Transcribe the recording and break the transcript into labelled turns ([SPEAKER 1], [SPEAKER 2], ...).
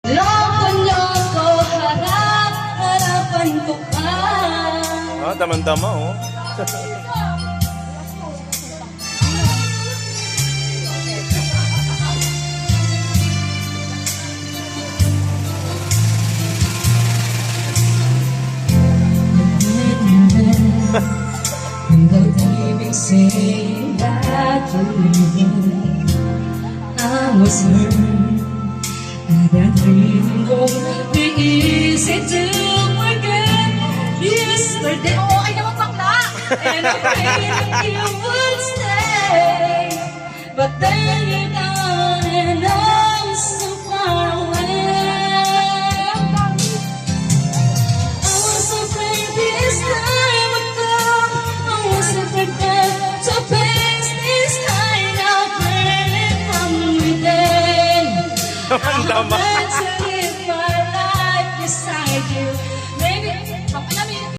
[SPEAKER 1] Loko niyo ko, harapan ko pa.
[SPEAKER 2] Ah, damang-dama, oh.
[SPEAKER 1] Without even saying that you leave, I was hurt. And that dream won't be easy to forget. Yesterday, oh, ay naman bakla! And I prayed you would stay, but then you're gone and I'm so far away. I was afraid this time would come. I was afraid that to face this kind of burning from within.
[SPEAKER 2] Damang-dama.
[SPEAKER 1] I meant to live my life beside you.